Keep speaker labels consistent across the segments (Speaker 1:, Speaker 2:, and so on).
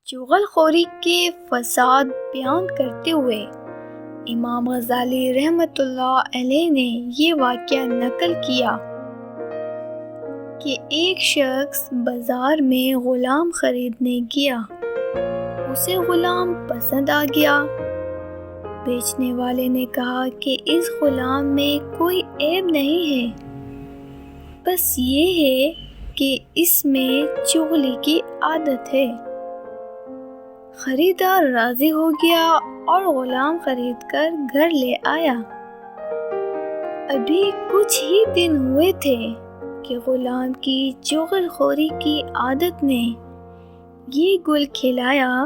Speaker 1: چغل خوری کے فساد بیان کرتے ہوئے امام غزالی رحمۃ اللہ علیہ نے یہ واقعہ نقل کیا کہ ایک شخص بازار میں غلام خریدنے گیا۔ اسے غلام پسند آ گیا۔ بیچنے والے نے کہا کہ اس غلام میں کوئی عیب نہیں ہے، بس یہ ہے کہ اس میں چغلی کی عادت ہے۔ خریدار راضی ہو گیا اور غلام خرید کر گھر لے آیا۔ ابھی کچھ ہی دن ہوئے تھے کہ غلام کی چغل خوری کی عادت نے یہ گل کھلایا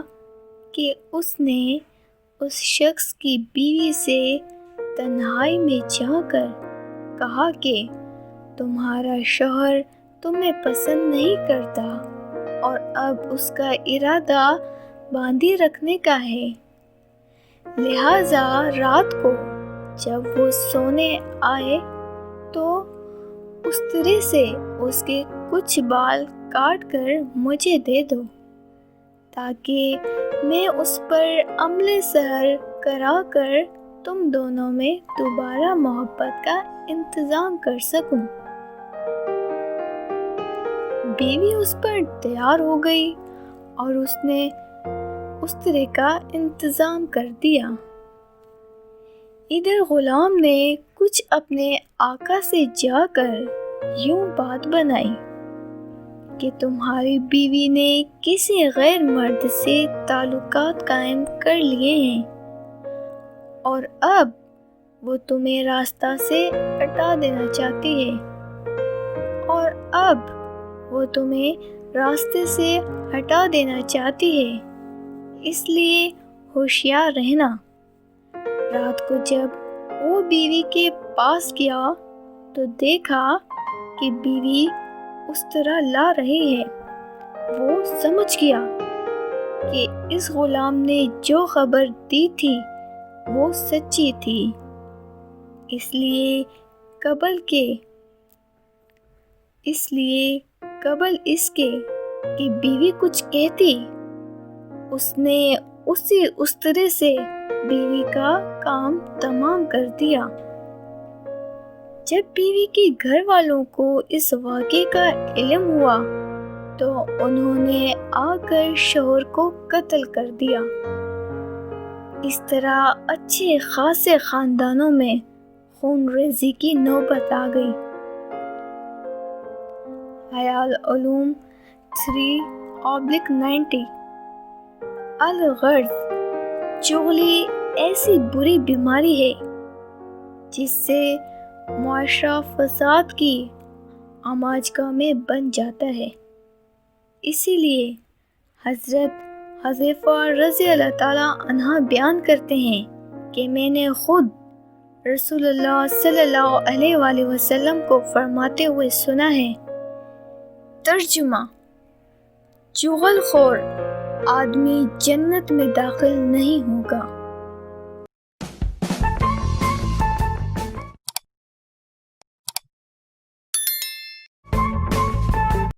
Speaker 1: کہ اس نے اس شخص کی بیوی سے تنہائی میں جا کر کہا کہ تمہارا شوہر تمہیں پسند نہیں کرتا اور اب اس کا ارادہ باندھی رکھنے کا ہے، لہٰذا رات کو جب وہ سونے آئے تو اس طرح سے اس کے کچھ بال کاٹ کر مجھے دے دو تاکہ میں اس پر عمل سحر کرا کر تم دونوں میں دوبارہ محبت کا انتظام کر سکوں۔ بیوی اس پر تیار ہو گئی اور اس نے اس طرح کا انتظام کر دیا۔ ادھر غلام نے کچھ اپنے آقا سے جا کر یوں بات بنائی کہ تمہاری بیوی نے کسی غیر مرد سے تعلقات قائم کر لیے ہیں اور اب وہ تمہیں راستہ سے ہٹا دینا چاہتی ہے اس لیے ہوشیار رہنا۔ رات کو جب وہ بیوی کے پاس گیا تو دیکھا کہ بیوی اس طرح لا رہی ہے۔ وہ سمجھ گیا کہ اس غلام نے جو خبر دی تھی وہ سچی تھی، اس لیے قبل اس کے کہ بیوی کچھ کہتی اس نے اس طرح سے بیوی کا کام تمام کر دیا۔ جب بیوی کے گھر والوں کو اس واقعے کا علم ہوا تو انہوں نے آ کر شوہر کو قتل کر دیا۔ اس طرح اچھے خاصے خاندانوں میں خون ریزی کی نوبت آ گئی۔ حیاء العلوم 3/90۔ الغرض، چغلی ایسی بری بیماری ہے جس سے معاشرہ فساد کی آماجگاہ میں بن جاتا ہے۔ اسی لیے حضرت حذیفہ رضی اللہ تعالیٰ عنہ بیان کرتے ہیں کہ میں نے خود رسول اللہ صلی اللہ علیہ وآلہ وسلم کو فرماتے ہوئے سنا ہے۔ ترجمہ: چغل خور آدمی جنت میں داخل نہیں ہوگا۔